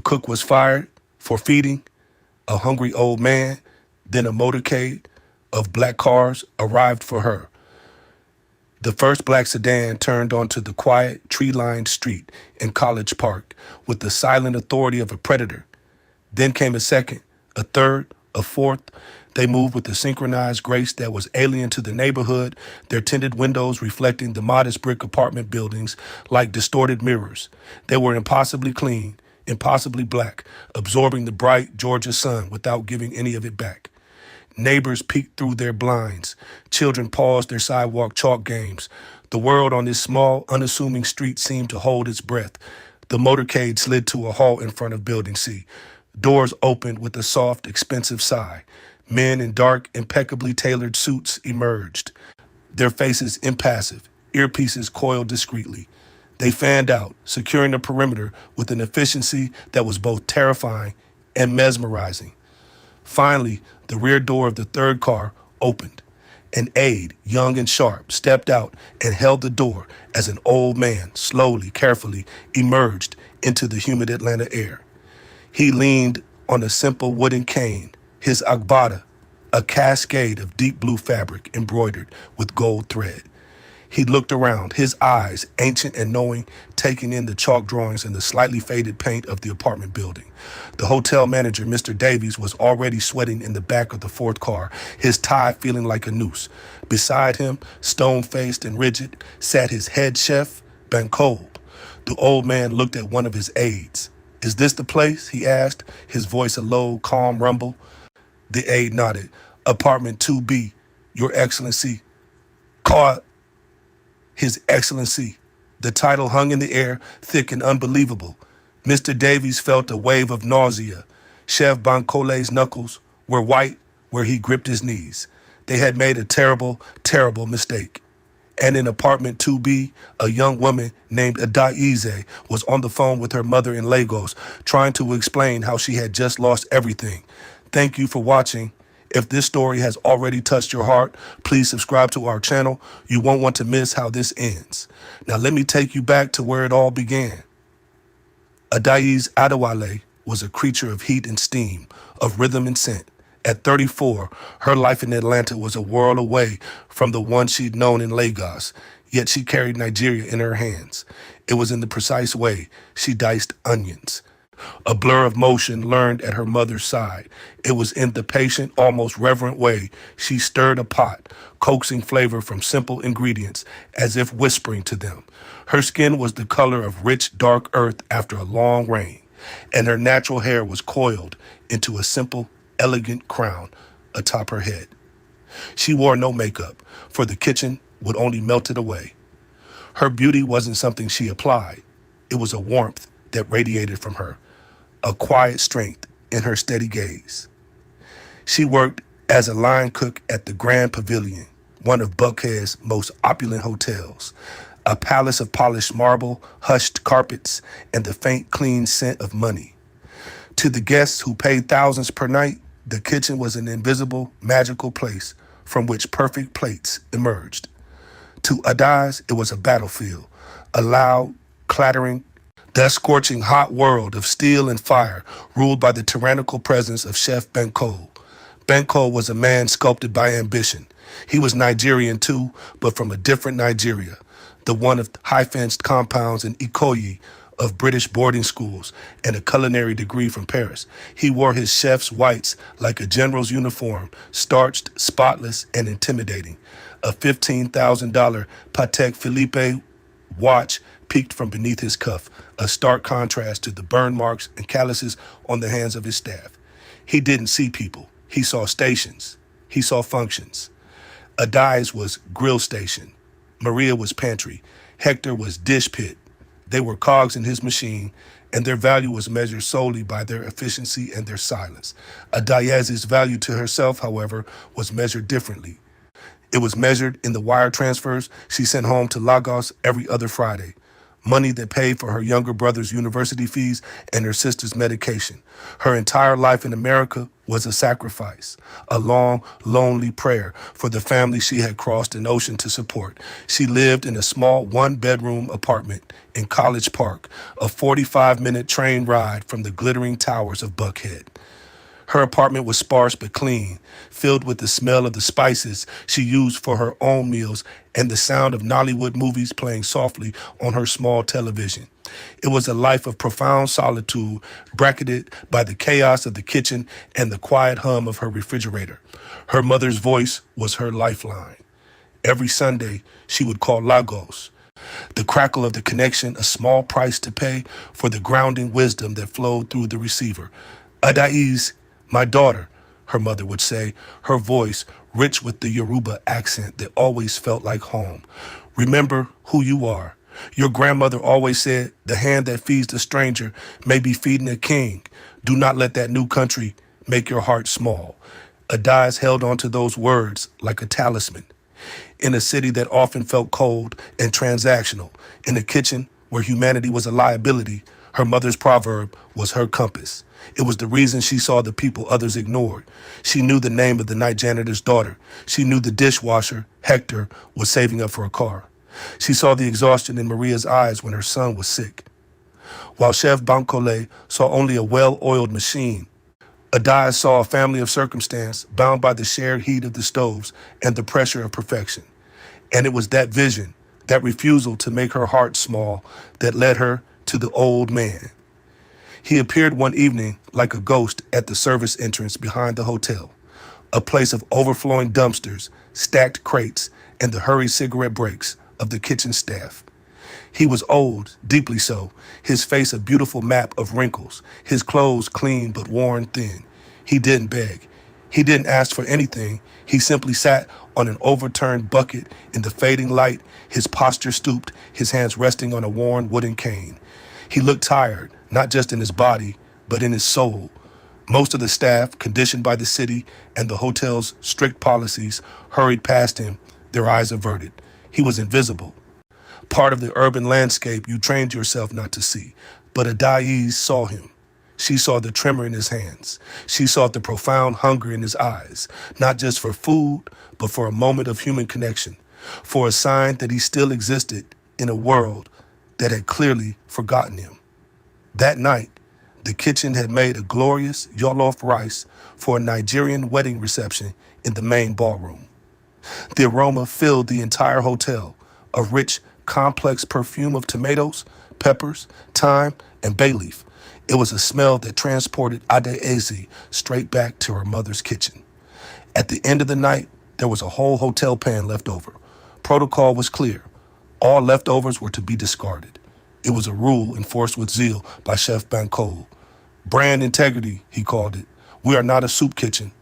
cook was fired for feeding a hungry old man. Then a motorcade of black cars arrived for her. The first black sedan turned onto the quiet, tree-lined street in College Park with the silent authority of a predator. Then came a second, a third, a fourth. They moved with a synchronized grace that was alien to the neighborhood, their tinted windows reflecting the modest brick apartment buildings like distorted mirrors. They were impossibly clean, impossibly black, absorbing the bright Georgia sun without giving any of it back. Neighbors peeked through their blinds. Children paused their sidewalk chalk games. The world on this small, unassuming street seemed to hold its breath. The motorcade slid to a halt in front of Building C. Doors opened with a soft, expensive sigh. Men in dark, impeccably tailored suits emerged, their faces impassive, earpieces coiled discreetly. They fanned out, securing the perimeter with an efficiency that was both terrifying and mesmerizing. Finally, the rear door of the third car opened. An aide, young and sharp, stepped out and held the door as an old man, slowly, carefully, emerged into the humid Atlanta air. He leaned on a simple wooden cane, his agbada, a cascade of deep blue fabric embroidered with gold thread. He looked around, his eyes, ancient and knowing, taking in the chalk drawings and the slightly faded paint of the apartment building. The hotel manager, Mr. Davies, was already sweating in the back of the fourth car, his tie feeling like a noose. Beside him, stone-faced and rigid, sat his head chef, Bancold. The old man looked at one of his aides. "Is this the place?" he asked, his voice a low, calm rumble. The aide nodded. "Apartment 2B, Your Excellency." "Call His Excellency." The title hung in the air, thick and unbelievable. Mr. Davies felt a wave of nausea. Chef Bancole's knuckles were white where he gripped his knees. They had made a terrible, terrible mistake. And in apartment 2B, a young woman named Adaize was on the phone with her mother in Lagos, trying to explain how she had just lost everything. Thank you for watching. If this story has already touched your heart, please subscribe to our channel. You won't want to miss how this ends. Now let me take you back to where it all began. Adaize Adewale was a creature of heat and steam, of rhythm and scent. At 34, her life in Atlanta was a world away from the one she'd known in Lagos, yet she carried Nigeria in her hands. It was in the precise way she diced onions. A blur of motion learned at her mother's side. It was in the patient, almost reverent way she stirred a pot, coaxing flavor from simple ingredients, as if whispering to them. Her skin was the color of rich, dark earth after a long rain, and her natural hair was coiled into a simple, elegant crown atop her head. She wore no makeup, for the kitchen would only melt it away. Her beauty wasn't something she applied. It was a warmth that radiated from her, a quiet strength in her steady gaze. She worked as a line cook at the Grand Pavilion, one of Buckhead's most opulent hotels, a palace of polished marble, hushed carpets, and the faint, clean scent of money. To the guests who paid thousands per night, the kitchen was an invisible, magical place from which perfect plates emerged. To Adaize, it was a battlefield, a loud, clattering, that scorching hot world of steel and fire ruled by the tyrannical presence of Chef Bancold. Bancold was a man sculpted by ambition. He was Nigerian too, but from a different Nigeria, the one of high-fenced compounds and Ikoyi of British boarding schools and a culinary degree from Paris. He wore his chef's whites like a general's uniform, starched, spotless, and intimidating. A $15,000 Patek Philippe watch peeked from beneath his cuff, a stark contrast to the burn marks and calluses on the hands of his staff. He didn't see people. He saw stations. He saw functions. Adaize was grill station. Maria was pantry. Hector was dish pit. They were cogs in his machine, and their value was measured solely by their efficiency and their silence. Adaize's value to herself, however, was measured differently. It was measured in the wire transfers she sent home to Lagos every other Friday, money that paid for her younger brother's university fees and her sister's medication. Her entire life in America was a sacrifice, a long, lonely prayer for the family she had crossed an ocean to support. She lived in a small one-bedroom apartment in College Park, a 45-minute train ride from the glittering towers of Buckhead. Her apartment was sparse but clean, filled with the smell of the spices she used for her own meals and the sound of Nollywood movies playing softly on her small television. It was a life of profound solitude, bracketed by the chaos of the kitchen and the quiet hum of her refrigerator. Her mother's voice was her lifeline. Every Sunday, she would call Lagos, the crackle of the connection, a small price to pay for the grounding wisdom that flowed through the receiver. Adais, my daughter, her mother would say, her voice rich with the Yoruba accent that always felt like home. Remember who you are. Your grandmother always said, the hand that feeds the stranger may be feeding a king. Do not let that new country make your heart small. Adais held on to those words like a talisman. In a city that often felt cold and transactional, in a kitchen where humanity was a liability, her mother's proverb was her compass. It was the reason she saw the people others ignored. She knew the name of the night janitor's daughter. She knew the dishwasher, Hector, was saving up for a car. She saw the exhaustion in Maria's eyes when her son was sick. While Chef Bankole saw only a well-oiled machine, Adai saw a family of circumstance bound by the shared heat of the stoves and the pressure of perfection. And it was that vision, that refusal to make her heart small, that led her to the old man. He appeared one evening like a ghost at the service entrance behind the hotel, a place of overflowing dumpsters, stacked crates, and the hurried cigarette breaks of the kitchen staff. He was old, deeply so, his face a beautiful map of wrinkles, his clothes clean but worn thin. He didn't beg. He didn't ask for anything. He simply sat on an overturned bucket in the fading light, his posture stooped, his hands resting on a worn wooden cane. He looked tired, not just in his body, but in his soul. Most of the staff, conditioned by the city and the hotel's strict policies, hurried past him, their eyes averted. He was invisible, part of the urban landscape you trained yourself not to see. But Adais saw him. She saw the tremor in his hands. She saw the profound hunger in his eyes, not just for food, but for a moment of human connection, for a sign that he still existed in a world that had clearly forgotten him. That night, the kitchen had made a glorious jollof rice for a Nigerian wedding reception in the main ballroom. The aroma filled the entire hotel, a rich, complex perfume of tomatoes, peppers, thyme, and bay leaf. It was a smell that transported Adaeze straight back to her mother's kitchen. At the end of the night, there was a whole hotel pan left over. Protocol was clear. All leftovers were to be discarded. It was a rule enforced with zeal by Chef Bankole. Brand integrity, he called it. We are not a soup kitchen.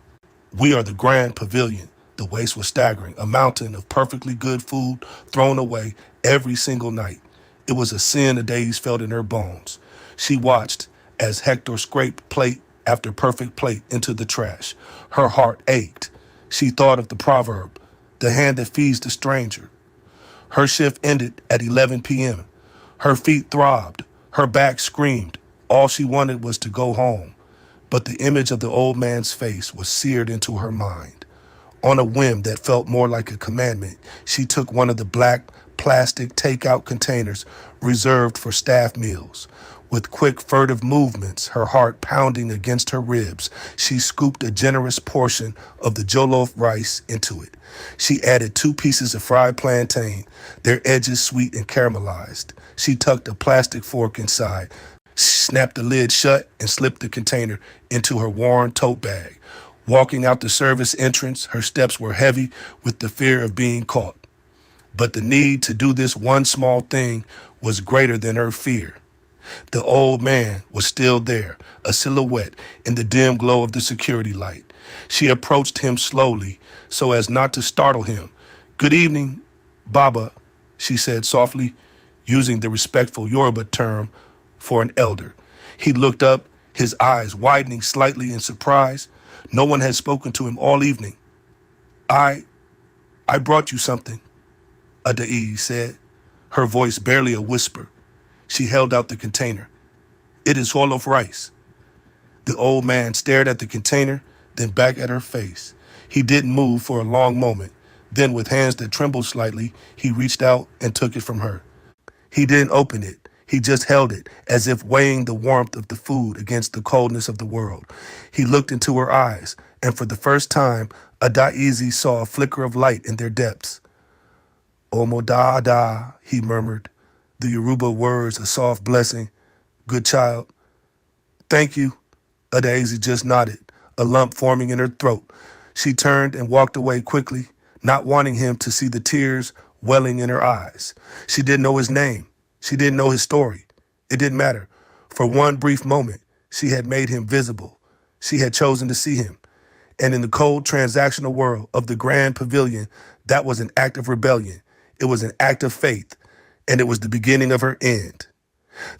We are the Grand Pavilion. The waste was staggering, a mountain of perfectly good food thrown away every single night. It was a sin Adais felt in her bones. She watched as Hector scraped plate after perfect plate into the trash. Her heart ached. She thought of the proverb, the hand that feeds the stranger. Her shift ended at 11 p.m. Her feet throbbed. Her back screamed. All she wanted was to go home. But the image of the old man's face was seared into her mind. On a whim that felt more like a commandment, she took one of the black plastic takeout containers reserved for staff meals. With quick, furtive movements, her heart pounding against her ribs, she scooped a generous portion of the jollof rice into it. She added 2 pieces of fried plantain, their edges sweet and caramelized. She tucked a plastic fork inside, snapped the lid shut, and slipped the container into her worn tote bag. Walking out the service entrance, her steps were heavy with the fear of being caught. But the need to do this one small thing was greater than her fear. The old man was still there, a silhouette in the dim glow of the security light. She approached him slowly so as not to startle him. "Good evening, Baba," she said softly, using the respectful Yoruba term for an elder. He looked up, his eyes widening slightly in surprise. No one had spoken to him all evening. I brought you something," Adai said, her voice barely a whisper. She held out the container. "It is jollof rice." The old man stared at the container, then back at her face. He didn't move for a long moment. Then, with hands that trembled slightly, he reached out and took it from her. He didn't open it. He just held it, as if weighing the warmth of the food against the coldness of the world. He looked into her eyes, and for the first time, Adaizi saw a flicker of light in their depths. Omodada, he murmured, the Yoruba words a soft blessing. Good child. Thank you. Adaizi just nodded, a lump forming in her throat. She turned and walked away quickly, not wanting him to see the tears welling in her eyes. She didn't know his name. She didn't know his story. It didn't matter. For one brief moment, she had made him visible. She had chosen to see him. And in the cold transactional world of the Grand Pavilion, that was an act of rebellion. It was an act of faith. And it was the beginning of her end.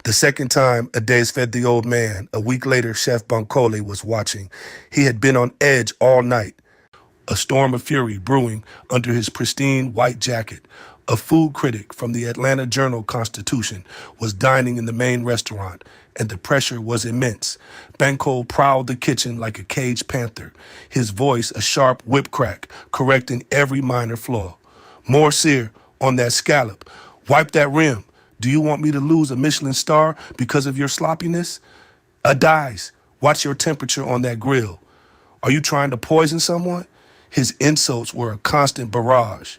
The second time Ades fed the old man, a week later, Chef Bankole was watching. He had been on edge all night, a storm of fury brewing under his pristine white jacket. A food critic from the Atlanta Journal-Constitution was dining in the main restaurant, and the pressure was immense. Banco prowled the kitchen like a caged panther, his voice a sharp whip crack, correcting every minor flaw. More sear on that scallop. Wipe that rim. Do you want me to lose a Michelin star because of your sloppiness? Dice. Watch your temperature on that grill. Are you trying to poison someone? His insults were a constant barrage,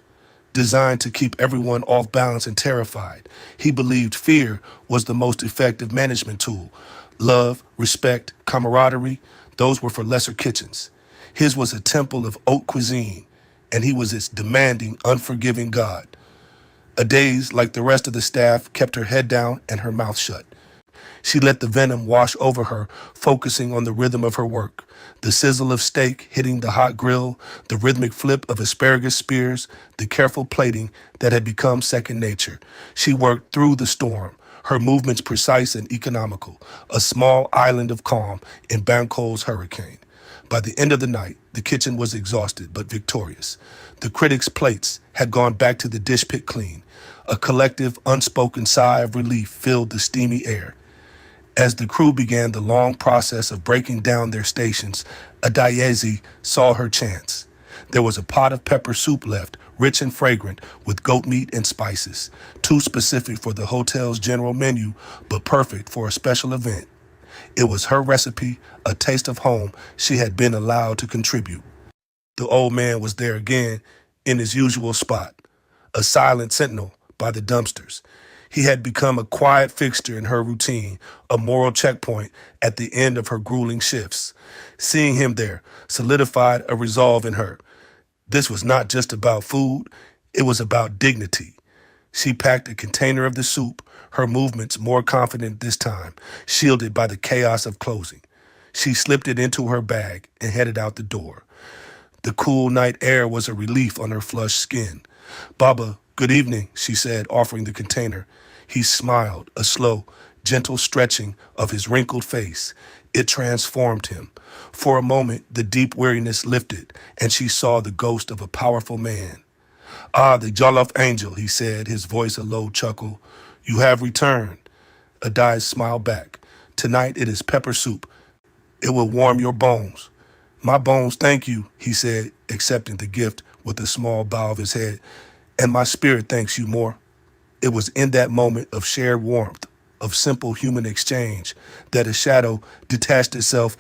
designed to keep everyone off balance and terrified. He believed fear was the most effective management tool. Love, respect, camaraderie, those were for lesser kitchens. His was a temple of haute cuisine, and he was its demanding, unforgiving god. Ades, like the rest of the staff, kept her head down and her mouth shut. She let the venom wash over her, focusing on the rhythm of her work. The sizzle of steak hitting the hot grill, the rhythmic flip of asparagus spears, the careful plating that had become second nature. She worked through the storm, her movements precise and economical, a small island of calm in Banco's hurricane. By the end of the night, the kitchen was exhausted but victorious. The critics' plates had gone back to the dish pit clean. A collective, unspoken sigh of relief filled the steamy air. As the crew began the long process of breaking down their stations, Adaizi saw her chance. There was a pot of pepper soup left, rich and fragrant, with goat meat and spices, too specific for the hotel's general menu, but perfect for a special event. It was her recipe, a taste of home she had been allowed to contribute. The old man was there again, in his usual spot, a silent sentinel by the dumpsters. He had become a quiet fixture in her routine, a moral checkpoint at the end of her grueling shifts. Seeing him there solidified a resolve in her. This was not just about food, it was about dignity. She packed a container of the soup, her movements more confident this time, shielded by the chaos of closing. She slipped it into her bag and headed out the door. The cool night air was a relief on her flushed skin. "Baba, good evening," she said, offering the container. He smiled, a slow, gentle stretching of his wrinkled face. It transformed him. For a moment, the deep weariness lifted, and she saw the ghost of a powerful man. "Ah, the Jollof Angel," he said, his voice a low chuckle. "You have returned." Adai smiled back. "Tonight it is pepper soup. It will warm your bones." "My bones, thank you," he said, accepting the gift with a small bow of his head. "And my spirit thanks you more." It was in that moment of shared warmth, of simple human exchange, that a shadow detached itself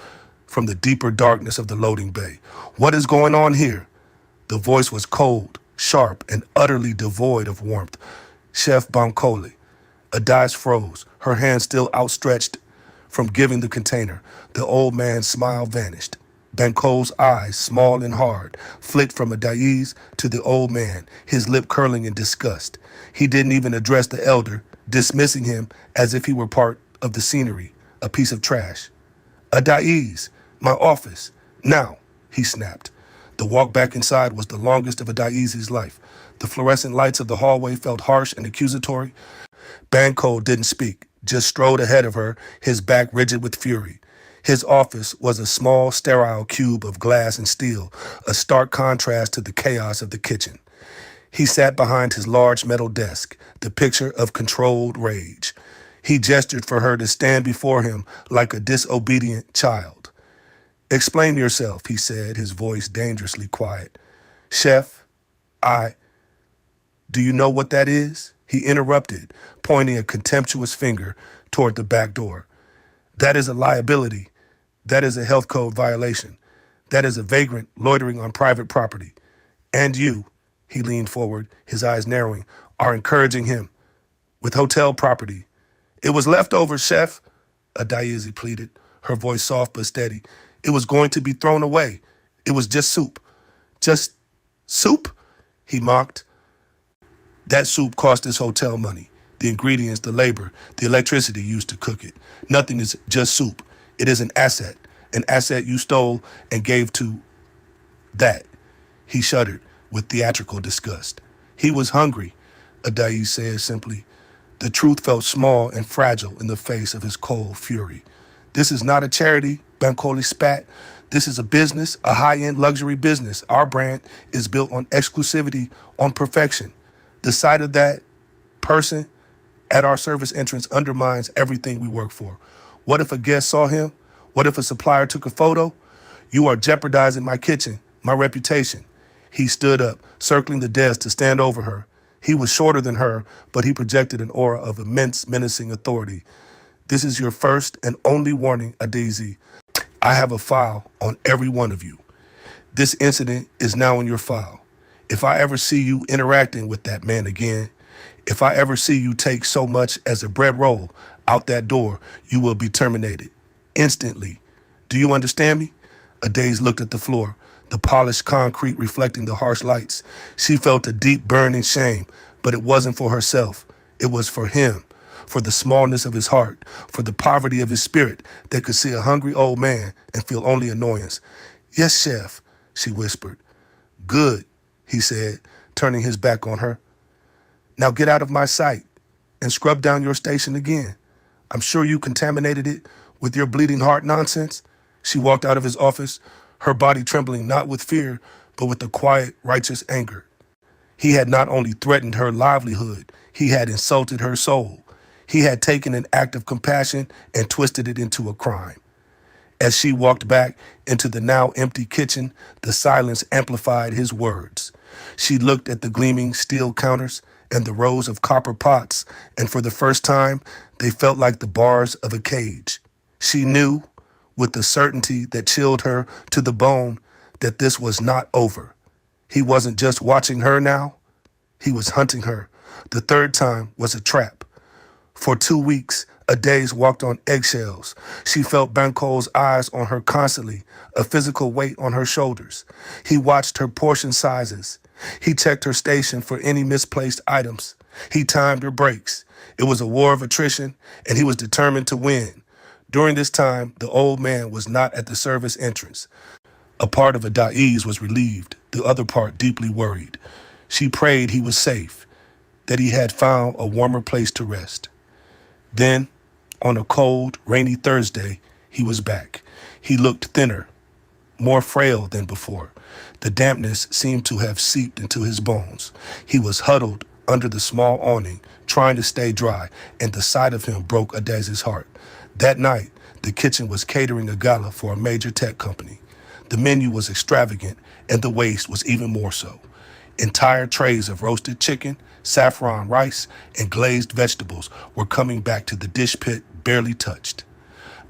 from the deeper darkness of the loading bay. "What is going on here?" The voice was cold, sharp, and utterly devoid of warmth. "Chef Bankole." Adais froze, her hand still outstretched from giving the container. The old man's smile vanished. Banco's eyes, small and hard, flicked from Adais to the old man, his lip curling in disgust. He didn't even address the elder, dismissing him as if he were part of the scenery, a piece of trash. "Adais, my office. Now," he snapped. The walk back inside was the longest of Adai's life. The fluorescent lights of the hallway felt harsh and accusatory. Banco didn't speak, just strode ahead of her, his back rigid with fury. His office was a small, sterile cube of glass and steel, a stark contrast to the chaos of the kitchen. He sat behind his large metal desk, the picture of controlled rage. He gestured for her to stand before him like a disobedient child. Explain yourself, he said, his voice dangerously quiet. Chef, I... Do you know what that is? He interrupted, pointing a contemptuous finger toward the back door. That is a liability. That is a health code violation. That is a vagrant loitering on private property. And you, he leaned forward, his eyes narrowing, are encouraging him with hotel property. It was leftovers, chef, Adaizi pleaded, her voice soft but steady. It was going to be thrown away. It was just soup. Just soup? He mocked. That soup cost this hotel money. The ingredients, the labor, the electricity used to cook it. Nothing is just soup. It is an asset you stole and gave to that. He shuddered with theatrical disgust. He was hungry, Adai said simply. The truth felt small and fragile in the face of his cold fury. This is not a charity, Bankole spat. This is a business, a high-end luxury business. Our brand is built on exclusivity, on perfection. The sight of that person at our service entrance undermines everything we work for. What if a guest saw him? What if a supplier took a photo? You are jeopardizing my kitchen, my reputation. He stood up, circling the desk to stand over her. He was shorter than her, but he projected an aura of immense, menacing authority. This is your first and only warning, Adaizi. I have a file on every one of you. This incident is now in your file. If I ever see you interacting with that man again, if I ever see you take so much as a bread roll out that door, you will be terminated. Instantly. Do you understand me? Adaizi looked at the floor, the polished concrete reflecting the harsh lights. She felt a deep burning shame, but it wasn't for herself. It was for him, for the smallness of his heart, for the poverty of his spirit that could see a hungry old man and feel only annoyance. Yes, chef, she whispered. Good, he said, turning his back on her. Now get out of my sight and scrub down your station again. I'm sure you contaminated it with your bleeding heart nonsense. She walked out of his office, her body trembling not with fear, but with a quiet, righteous anger. He had not only threatened her livelihood, he had insulted her soul. He had taken an act of compassion and twisted it into a crime. As she walked back into the now empty kitchen, the silence amplified his words. She looked at the gleaming steel counters and the rows of copper pots, and for the first time, they felt like the bars of a cage. She knew, with the certainty that chilled her to the bone, that this was not over. He wasn't just watching her now, he was hunting her. The third time was a trap. For 2 weeks, Adaizi walked on eggshells. She felt Bankole's eyes on her constantly, a physical weight on her shoulders. He watched her portion sizes. He checked her station for any misplaced items. He timed her breaks. It was a war of attrition, and he was determined to win. During this time, the old man was not at the service entrance. A part of Adaizi was relieved, the other part deeply worried. She prayed he was safe, that he had found a warmer place to rest. Then, on a cold, rainy Thursday, he was back. He looked thinner, more frail than before. The dampness seemed to have seeped into his bones. He was huddled under the small awning, trying to stay dry, and the sight of him broke Adaizi's heart. That night, the kitchen was catering a gala for a major tech company. The menu was extravagant, and the waste was even more so. Entire trays of roasted chicken, saffron rice, and glazed vegetables were coming back to the dish pit barely touched.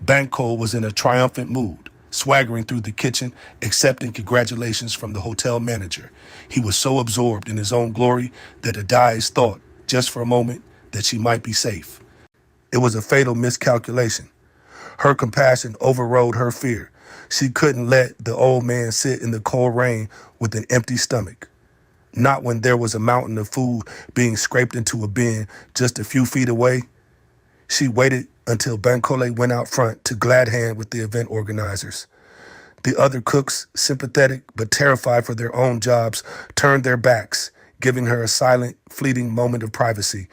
Bankole was in a triumphant mood, swaggering through the kitchen, accepting congratulations from the hotel manager. He was so absorbed in his own glory that Adaizi thought, just for a moment, that she might be safe. It was a fatal miscalculation. Her compassion overrode her fear. She couldn't let the old man sit in the cold rain with an empty stomach. Not when there was a mountain of food being scraped into a bin just a few feet away. She waited until Bankole went out front to glad hand with the event organizers. The other cooks, sympathetic but terrified for their own jobs, turned their backs, giving her a silent, fleeting moment of privacy.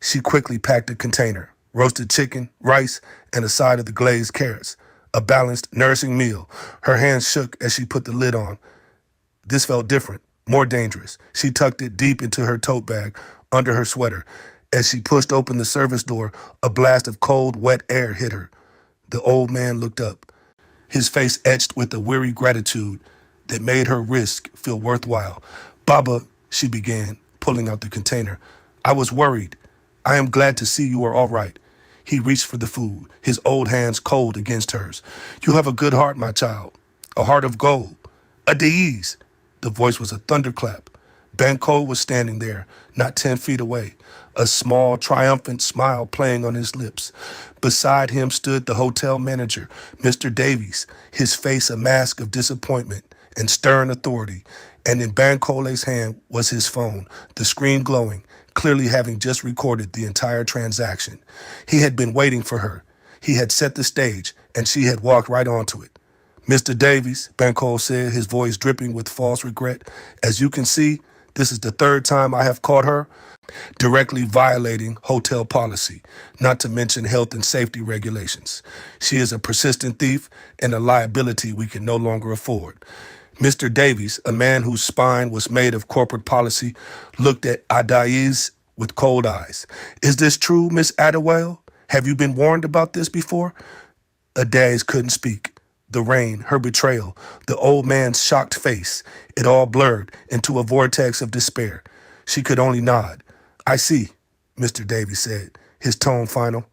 She quickly packed a container, roasted chicken, rice, and a side of the glazed carrots, a balanced, nourishing meal. Her hands shook as she put the lid on. This felt different, more dangerous. She tucked it deep into her tote bag, under her sweater. As she pushed open the service door, a blast of cold, wet air hit her. The old man looked up. his face etched with a weary gratitude that made her risk feel worthwhile. Baba, she began, pulling out the container. I was worried. I am glad to see you are all right. He reached for the food, his old hands cold against hers. You have a good heart, my child. A heart of gold. A Deiz. The voice was a thunderclap. Banco was standing there, not 10 feet away, a small, triumphant smile playing on his lips. Beside him stood the hotel manager, Mr. Davies, his face a mask of disappointment and stern authority. And in Bancole's hand was his phone, the screen glowing, clearly having just recorded the entire transaction. He had been waiting for her. He had set the stage, and she had walked right onto it. Mr. Davies, Bancole said, his voice dripping with false regret, as you can see, this is the third time I have caught her directly violating hotel policy, not to mention health and safety regulations. She is a persistent thief and a liability we can no longer afford. Mr. Davies, a man whose spine was made of corporate policy, looked at Adaiz with cold eyes. Is this true, Miss Adewale? Have you been warned about this before? Adaiz couldn't speak. The rain, her betrayal, the old man's shocked face, it all blurred into a vortex of despair. She could only nod. I see, Mr. Davies said, his tone final.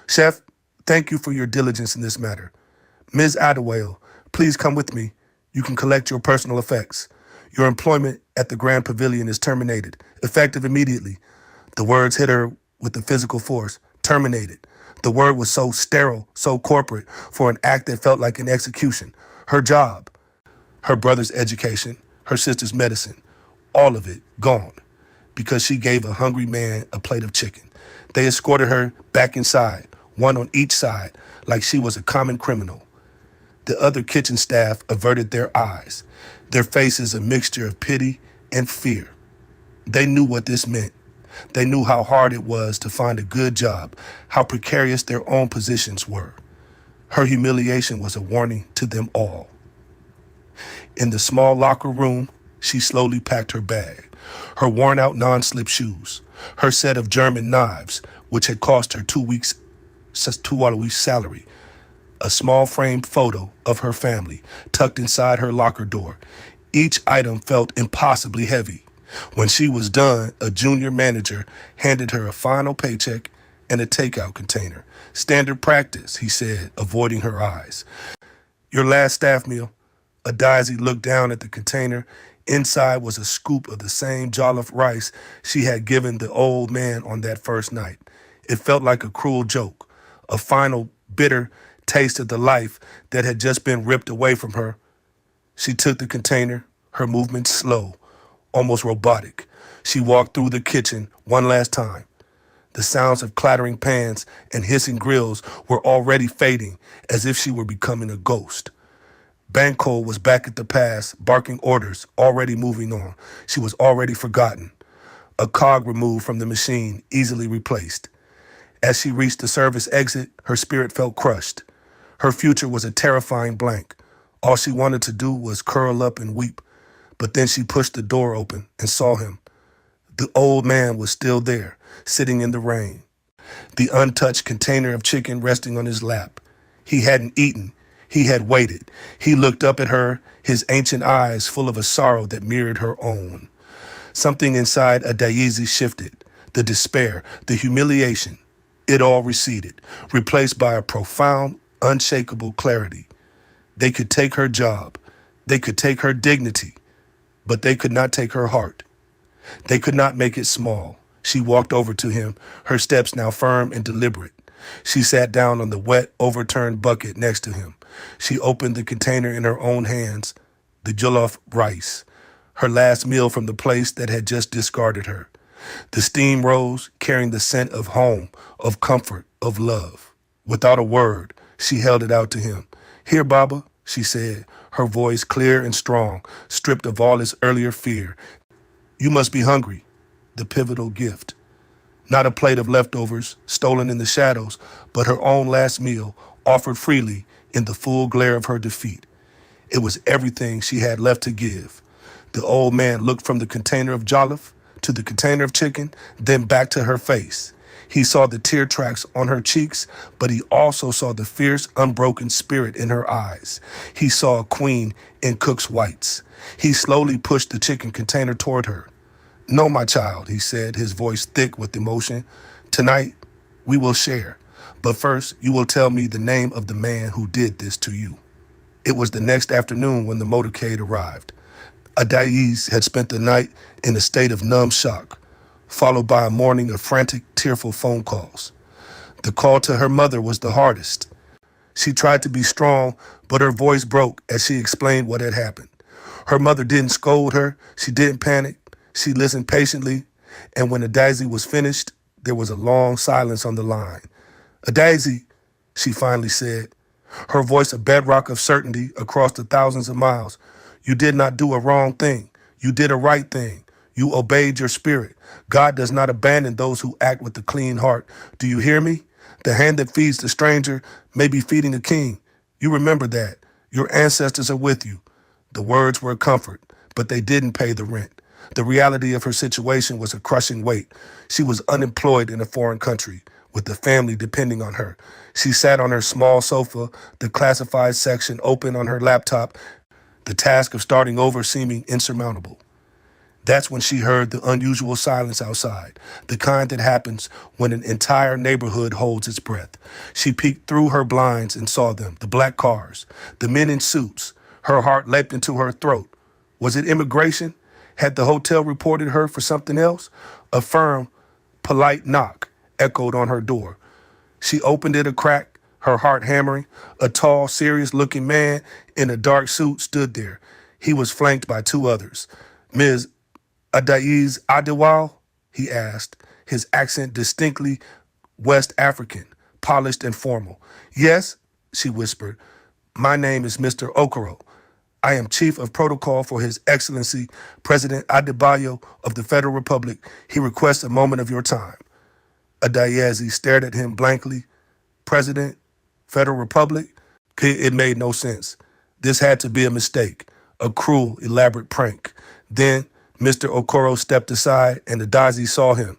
Chef, thank you for your diligence in this matter. Ms. Adewale, please come with me. You can collect your personal effects. Your employment at the Grand Pavilion is terminated, effective immediately. The words hit her with a physical force. Terminated. The word was so sterile, so corporate, for an act that felt like an execution. Her job, her brother's education, her sister's medicine, all of it gone because she gave a hungry man a plate of chicken. They escorted her back inside, one on each side, like she was a common criminal. The other kitchen staff averted their eyes, their faces a mixture of pity and fear. They knew what this meant. They knew how hard it was to find a good job, how precarious their own positions were. Her humiliation was a warning to them all. In the small locker room, she slowly packed her bag, her worn-out non-slip shoes, her set of German knives, which had cost her 2 weeks' salary, a small framed photo of her family tucked inside her locker door. Each item felt impossibly heavy. When she was done, a junior manager handed her a final paycheck and a takeout container. Standard practice, he said, avoiding her eyes. Your last staff meal. Adaizi looked down at the container. Inside was a scoop of the same jollof rice she had given the old man on that first night. It felt like a cruel joke, a final bitter taste of the life that had just been ripped away from her. She took the container, her movements slow, almost robotic. She walked through the kitchen one last time. The sounds of clattering pans and hissing grills were already fading, as if she were becoming a ghost. Banco was back at the pass, barking orders, already moving on. She was already forgotten. A cog removed from the machine, easily replaced. As she reached the service exit, her spirit felt crushed. Her future was a terrifying blank. All she wanted to do was curl up and weep. But then she pushed the door open and saw him. The old man was still there, sitting in the rain, the untouched container of chicken resting on his lap. He hadn't eaten. He had waited. He looked up at her, his ancient eyes full of a sorrow that mirrored her own. Something inside Adaizi shifted. The despair, the humiliation, it all receded, replaced by a profound, unshakable clarity. They could take her job. They could take her dignity. But they could not take her heart. They could not make it small. She walked over to him, her steps now firm and deliberate. She sat down on the wet, overturned bucket next to him. She opened the container in her own hands, the jollof rice, her last meal from the place that had just discarded her. The steam rose, carrying the scent of home, of comfort, of love. Without a word, she held it out to him. Here, Baba, she said, her voice clear and strong, stripped of all its earlier fear. You must be hungry. The pivotal gift. Not a plate of leftovers, stolen in the shadows, but her own last meal, offered freely in the full glare of her defeat. It was everything she had left to give. The old man looked from the container of jollof to the container of chicken, then back to her face. He saw the tear tracks on her cheeks, but he also saw the fierce, unbroken spirit in her eyes. He saw a queen in cook's whites. He slowly pushed the chicken container toward her. "No, my child," he said, his voice thick with emotion. "Tonight, we will share. But first, you will tell me the name of the man who did this to you." It was the next afternoon when the motorcade arrived. Adais had spent the night in a state of numb shock, followed by a morning of frantic, tearful phone calls. The call to her mother was the hardest. She tried to be strong, but her voice broke as she explained what had happened. Her mother didn't scold her. She didn't panic. She listened patiently, and when Adaizi was finished, there was a long silence on the line. "Adaizi," she finally said, her voice a bedrock of certainty across the thousands of miles. "You did not do a wrong thing. You did a right thing. You obeyed your spirit. God does not abandon those who act with a clean heart. Do you hear me? The hand that feeds the stranger may be feeding the king. You remember that. Your ancestors are with you." The words were a comfort, but they didn't pay the rent. The reality of her situation was a crushing weight. She was unemployed in a foreign country, with the family depending on her. She sat on her small sofa, the classified section open on her laptop, the task of starting over seeming insurmountable. That's when she heard the unusual silence outside, the kind that happens when an entire neighborhood holds its breath. She peeked through her blinds and saw them, the black cars, the men in suits. Her heart leapt into her throat. Was it immigration? Had the hotel reported her for something else? A firm, polite knock echoed on her door. She opened it a crack, her heart hammering. A tall, serious-looking man in a dark suit stood there. He was flanked by two others. "Ms. Adais Adewale?" he asked, his accent distinctly West African, polished and formal. "Yes," she whispered. "My name is Mr. Okoro. I am Chief of Protocol for His Excellency, President Adebayo of the Federal Republic. He requests a moment of your time." Adayezi stared at him blankly. "President? Federal Republic?" It made no sense. This had to be a mistake, a cruel, elaborate prank. Then Mr. Okoro stepped aside and Adazi saw him.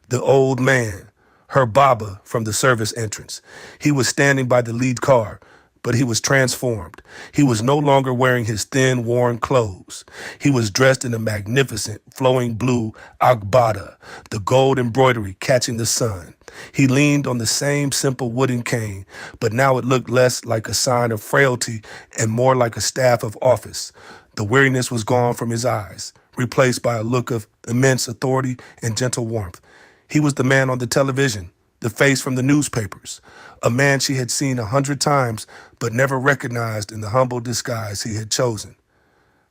The old man, her Baba from the service entrance. He was standing by the lead car, but he was transformed. He was no longer wearing his thin, worn clothes. He was dressed in a magnificent, flowing blue agbada, the gold embroidery catching the sun. He leaned on the same simple wooden cane, but now it looked less like a sign of frailty and more like a staff of office. The weariness was gone from his eyes, replaced by a look of immense authority and gentle warmth. He was the man on the television, the face from the newspapers, a man she had seen 100 times but never recognized in the humble disguise he had chosen.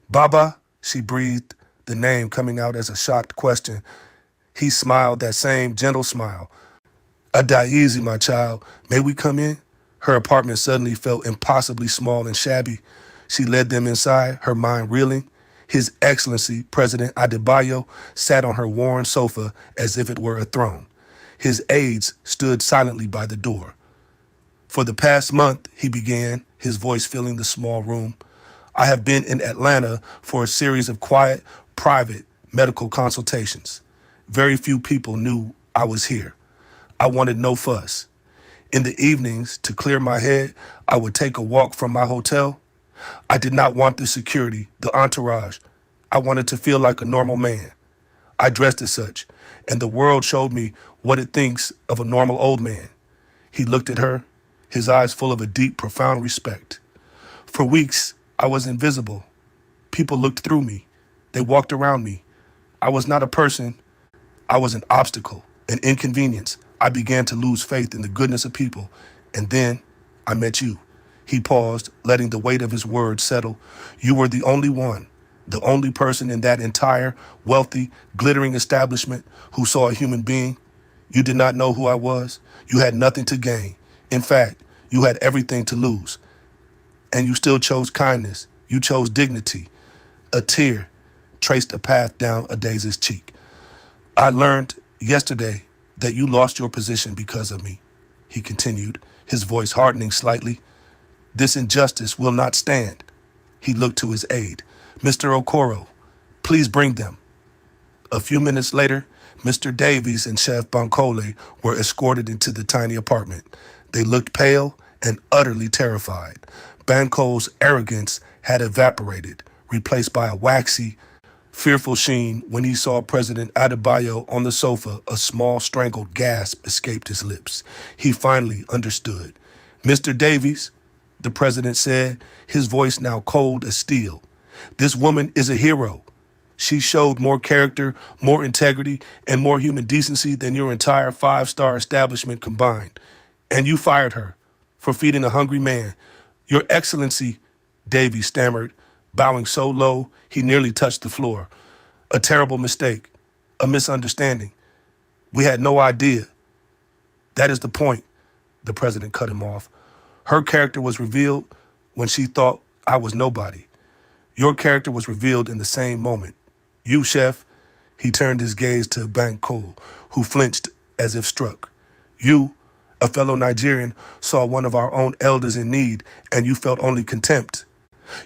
"Baba," she breathed, the name coming out as a shocked question. He smiled that same gentle smile. "Adaizi, my child, may we come in?" Her apartment suddenly felt impossibly small and shabby. She led them inside, her mind reeling. His Excellency, President Adebayo, sat on her worn sofa as if it were a throne. His aides stood silently by the door. "For the past month," he began, his voice filling the small room, "I have been in Atlanta for a series of quiet, private medical consultations. Very few people knew I was here. I wanted no fuss. In the evenings, to clear my head, I would take a walk from my hotel. I did not want the security, the entourage. I wanted to feel like a normal man. I dressed as such, and the world showed me what it thinks of a normal old man." He looked at her, his eyes full of a deep, profound respect. "For weeks, I was invisible. People looked through me. They walked around me. I was not a person. I was an obstacle, an inconvenience. I began to lose faith in the goodness of people. And then I met you." He paused, letting the weight of his words settle. "You were the only one, the only person in that entire, wealthy, glittering establishment who saw a human being. You did not know who I was. You had nothing to gain. In fact, you had everything to lose. And you still chose kindness. You chose dignity." A tear traced a path down Adaizi's cheek. "I learned yesterday that you lost your position because of me," he continued, his voice hardening slightly. "This injustice will not stand." He looked to his aide. "Mr. Okoro, please bring them." A few minutes later, Mr. Davies and Chef Bancole were escorted into the tiny apartment. They looked pale and utterly terrified. Banco's arrogance had evaporated, replaced by a waxy, fearful sheen when he saw President Adebayo on the sofa. A small strangled gasp escaped his lips. He finally understood. Mr. Davies, the president said, his voice now cold as steel. This woman is a hero. She showed more character, more integrity, and more human decency than your entire five-star establishment combined. And you fired her for feeding a hungry man. Your Excellency, Davy stammered, bowing so low he nearly touched the floor. A terrible mistake, a misunderstanding. We had no idea. That is the point, the president cut him off. Her character was revealed when she thought I was nobody. Your character was revealed in the same moment. You, Chef, he turned his gaze to Banco, who flinched as if struck. You, a fellow Nigerian, saw one of our own elders in need, and you felt only contempt.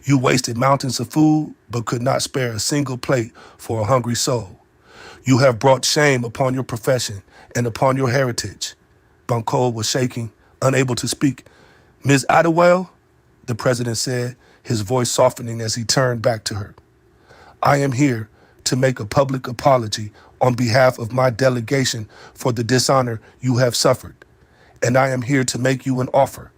You wasted mountains of food, but could not spare a single plate for a hungry soul. You have brought shame upon your profession and upon your heritage. Banco was shaking, unable to speak. Ms. Adewale, the president said, his voice softening as he turned back to her. I am here to make a public apology on behalf of my delegation for the dishonor you have suffered. And I am here to make you an offer.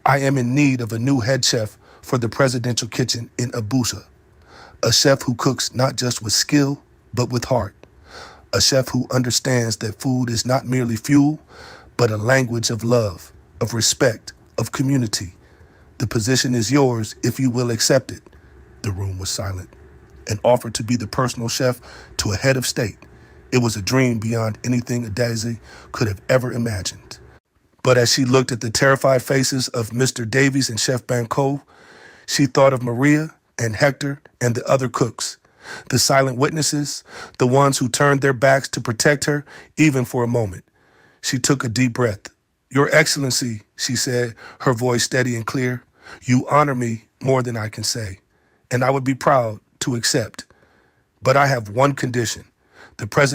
I am in need of a new head chef for the presidential kitchen in Abuja. A chef who cooks not just with skill, but with heart. A chef who understands that food is not merely fuel, but a language of love, of respect, of community. The position is yours if you will accept it. The room was silent. An offer to be the personal chef to a head of state. It was a dream beyond anything Adaeze could have ever imagined. But as she looked at the terrified faces of Mr. Davies and Chef Banco, she thought of Maria and Hector and the other cooks, the silent witnesses, the ones who turned their backs to protect her even for a moment. She took a deep breath. Your Excellency, she said, her voice steady and clear, you honor me more than I can say, and I would be proud to accept. But I have one condition. The president